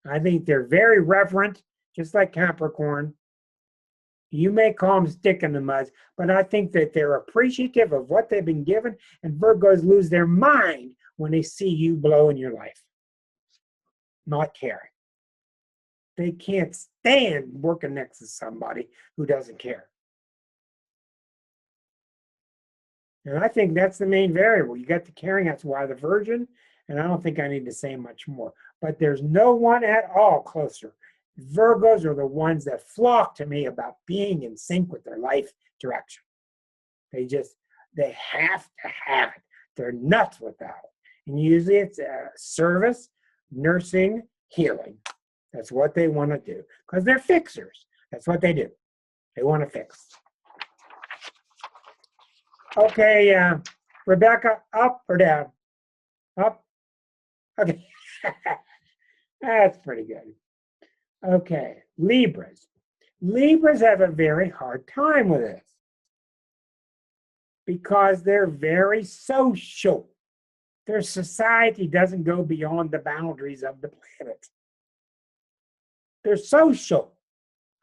I think they're very reverent, just like Capricorn. You may call them stick in the mud, but I think that they're appreciative of what they've been given, and Virgos lose their mind when they see you blow in your life. Not caring. They can't stand working next to somebody who doesn't care. And I think that's the main variable. You got the caring, that's why the Virgin, and I don't think I need to say much more. But there's no one at all closer. Virgos are the ones that flock to me about being in sync with their life direction. They have to have it. They're nuts without it. And usually it's service, nursing, healing. That's what they want to do. Because they're fixers. That's what they do. They want to fix. Okay, Rebecca, up or down? Up? Okay. That's pretty good. Okay, Libras. Libras have a very hard time with this because they're very social. Their society doesn't go beyond the boundaries of the planet. They're social.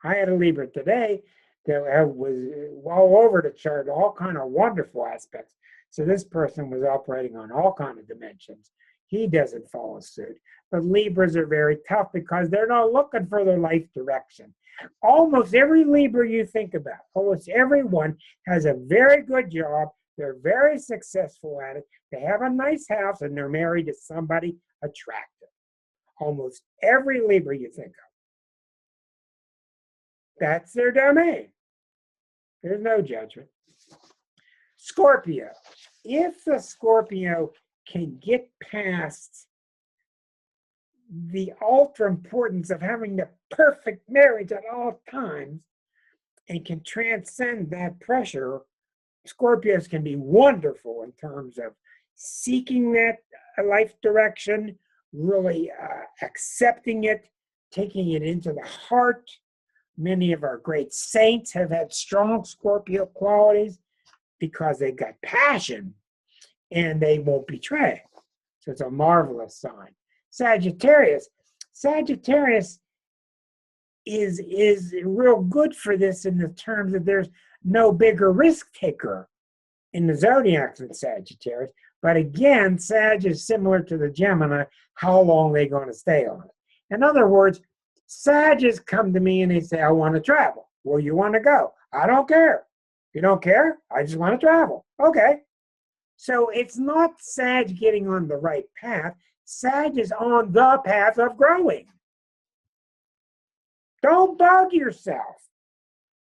I had a Libra today that was all over the chart, all kind of wonderful aspects. So this person was operating on all kind of dimensions. He doesn't follow suit. But Libras are very tough because they're not looking for their life direction. Almost every Libra you think about, almost everyone has a very good job. They're very successful at it. They have a nice house and they're married to somebody attractive. Almost every Libra you think of. That's their domain. There's no judgment. Scorpio. If the Scorpio can get past the ultra importance of having the perfect marriage at all times and can transcend that pressure, Scorpios can be wonderful in terms of seeking that life direction, really accepting it, taking it into the heart, Many of our great saints have had strong Scorpio qualities because they got passion and they won't betray. So it's a marvelous sign. Sagittarius. Sagittarius is real good for this in the terms that there's no bigger risk taker in the zodiac than Sagittarius. But again, Sag is similar to the Gemini. How long are they going to stay on it? In other words, Sagittarius come to me and they say, I want to travel. Where you want to go? I don't care. You don't care? I just want to travel. Okay. So it's not Sag getting on the right path. Sag is on the path of growing. Don't bug yourself.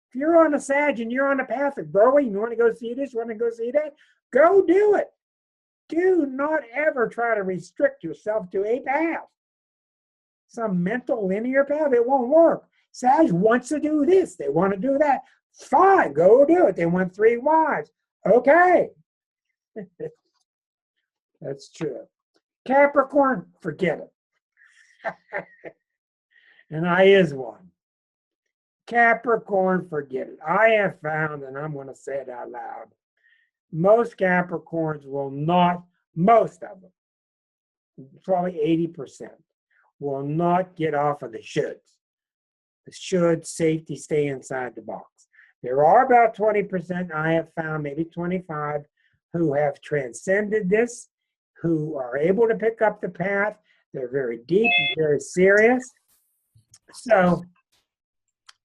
If you're on a Sag and you're on a path of growing, you want to go see this, you want to go see that, go do it. Do not ever try to restrict yourself to a path. Some mental linear path, it won't work. Sag wants to do this, they want to do that. Fine, go do it. They want 3 wives. Okay. That's true. Capricorn, forget it. And I is one. Capricorn, forget it. I have found, and I'm going to say it out loud, most Capricorns will not, most of them, probably 80%, will not get off of the shoulds. The should, safety, stay inside the box. There are about 20%, I have found, maybe 25, who have transcended this, who are able to pick up the path. They're very deep, very serious. So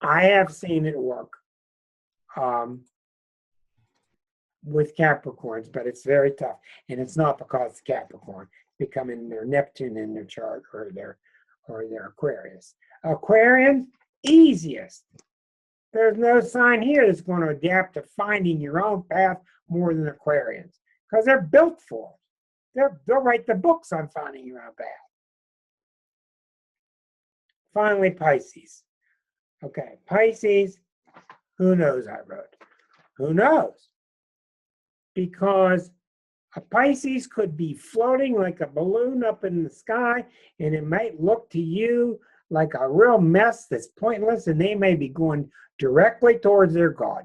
I have seen it work with Capricorns, but it's very tough. And it's not because it's Capricorn. It's becoming their Neptune in their chart or their Aquarius. Aquarian, easiest. There's no sign here that's going to adapt to finding your own path more than Aquarians because they're built for it. They'll write the books on finding your own path. Finally, Pisces. Okay, Pisces, who knows I wrote? Who knows? Because a Pisces could be floating like a balloon up in the sky, and it might look to you like a real mess that's pointless, and they may be going directly towards their God.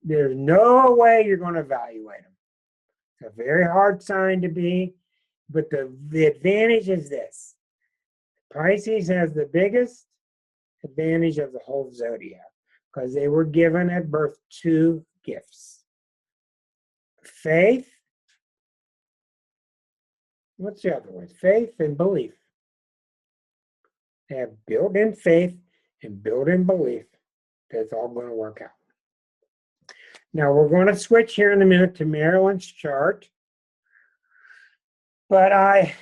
There's no way you're going to evaluate them. It's a very hard sign to be, but the advantage is this. Pisces has the biggest advantage of the whole zodiac because they were given at birth 2 gifts. Faith, what's the other one? Faith and belief. They have built-in faith and built-in belief that it's all going to work out. Now, we're going to switch here in a minute to Marilyn's chart. But I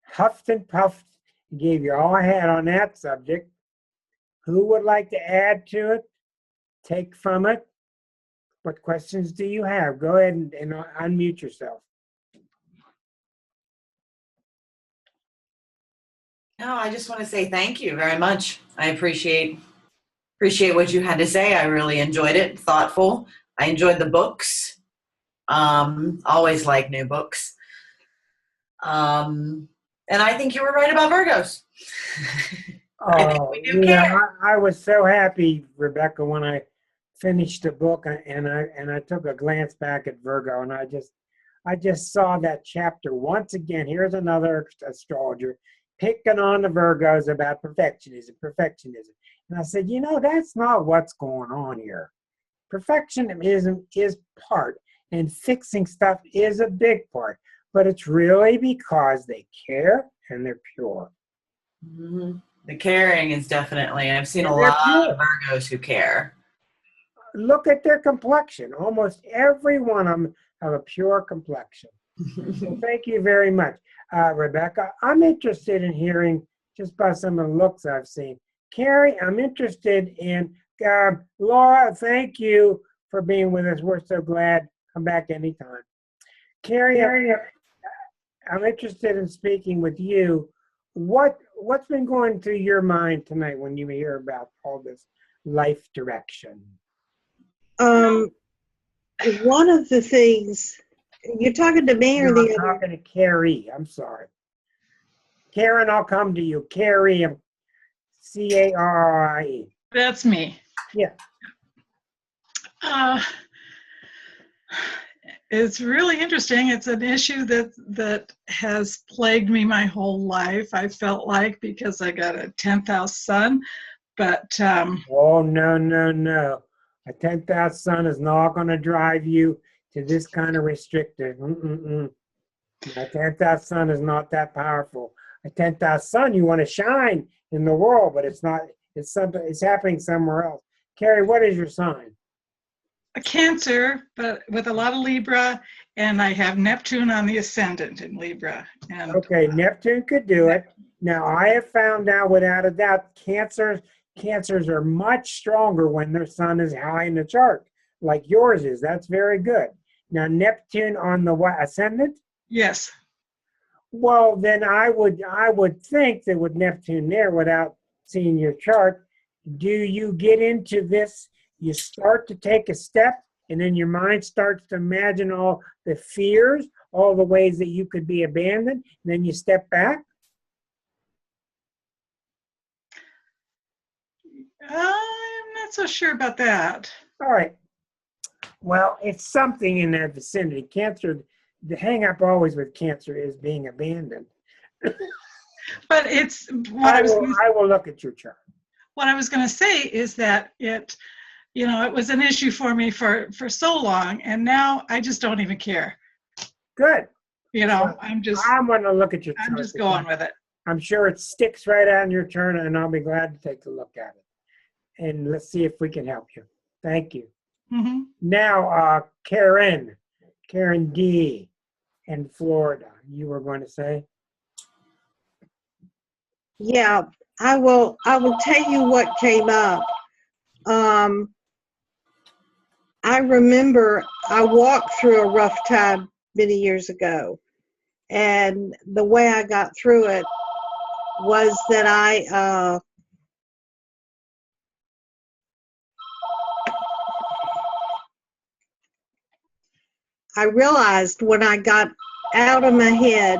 huffed and puffed and gave you all I had on that subject. Who would like to add to it? Take from it? What questions do you have? Go ahead and unmute yourself. No, I just want to say thank you very much. I appreciate what you had to say. I really enjoyed it. Thoughtful. I enjoyed the books. Always like new books. And I think you were right about Virgos. I think we do care. I was so happy, Rebecca, when I finished the book and I took a glance back at Virgo, and I just saw that chapter once again. Here's another astrologer picking on the Virgos about perfectionism. And I said, that's not what's going on here. Perfectionism is part, and fixing stuff is a big part, but it's really because they care and they're pure. Mm-hmm. The caring is definitely, I've seen a lot of Virgos who care. Look at their complexion. Almost every one of them have a pure complexion. So thank you very much, Rebecca. I'm interested in hearing just by some of the looks I've seen. Carrie, I'm interested in, Laura, thank you for being with us. We're so glad. Come back anytime. Carrie, I'm interested in speaking with you. What's been going through your mind tonight when you hear about all this life direction? One of the things, you're talking to me or the other? I'm talking to Carrie. I'm sorry. Karen, I'll come to you. Carrie, C-A-R-R-I-E. That's me. Yeah. It's really interesting. It's an issue that has plagued me my whole life, I felt like, because I got a 10th house sun. But Oh, no, no, no. A 10th house sun is not going to drive you to this kind of restrictive. A 10th house sun is not that powerful. A 10th house sun, you want to shine in the world, but it's not, it's something, it's happening somewhere else. Carrie, what is your sign? a Cancer, but with a lot of Libra, and I have Neptune on the ascendant in Libra. And Okay, Neptune could do it. Now, I have found out without a doubt, cancers are much stronger when their sun is high in the chart, like yours is. That's very good. Now, Neptune on the what, ascendant? yes, Well, then I would think that with Neptune there, without seeing your chart, do you get into this? You start to take a step, and then your mind starts to imagine all the fears, all the ways that you could be abandoned, and then you step back. I'm not so sure about that. All right. Well, it's something in that vicinity. Cancer, the hang up always with Cancer is being abandoned. But it's what I will look at your chart. what I was going to say is that it was an issue for me for so long, and now I just don't even care. Good. I'm just going to look at your chart. I'm just going with it. I'm sure it sticks right out in your chart, and I'll be glad to take a look at it. And let's see if we can help you. Thank you. Mm-hmm. Now, Karen D. in Florida, you were going to say? Yeah, I will tell you what came up. I remember I walked through a rough time many years ago, and the way I got through it was that I realized when I got out of my head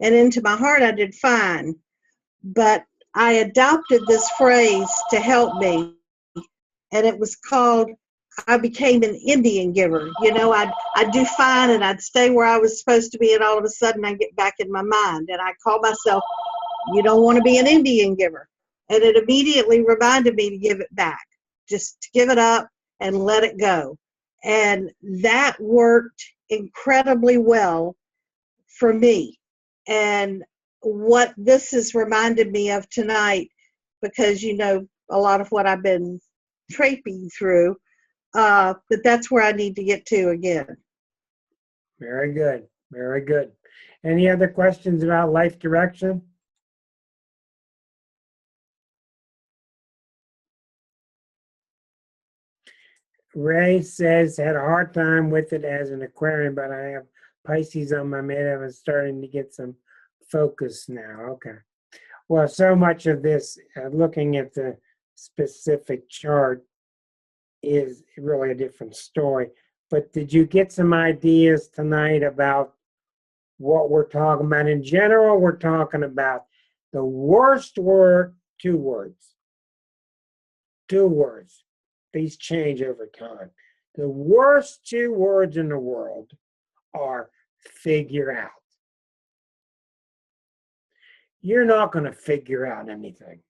and into my heart, I did fine. But I adopted this phrase to help me, and it was called, I became an Indian giver. I'd do fine and I'd stay where I was supposed to be, and all of a sudden I get back in my mind and I call myself, you don't want to be an Indian giver. And it immediately reminded me to give it back, just to give it up and let it go. And that worked incredibly well for me. And what this has reminded me of tonight, because a lot of what I've been traipsing through, that's where I need to get to again. Very good. Very good. Any other questions about life direction? Ray says, had a hard time with it as an Aquarian, but I have Pisces on my midheaven. I'm starting to get some focus now. Okay. Well, so much of this, looking at the specific chart, is really a different story. But did you get some ideas tonight about what we're talking about? In general, we're talking about the worst word, two words. Two words. These change over time. The worst two words in the world are figure out. You're not going to figure out anything.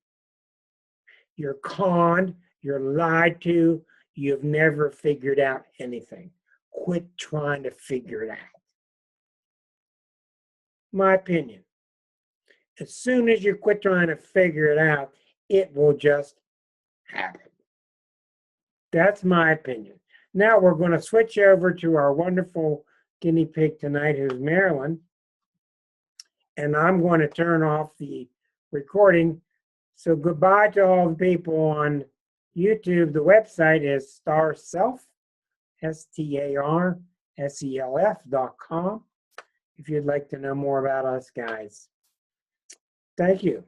You're conned, you're lied to, you've never figured out anything. Quit trying to figure it out. My opinion. As soon as you quit trying to figure it out, it will just happen. That's my opinion. Now we're going to switch over to our wonderful guinea pig tonight, who's Marilyn. And I'm going to turn off the recording. So goodbye to all the people on YouTube. The website is starself, STARSELF.com, if you'd like to know more about us guys. Thank you.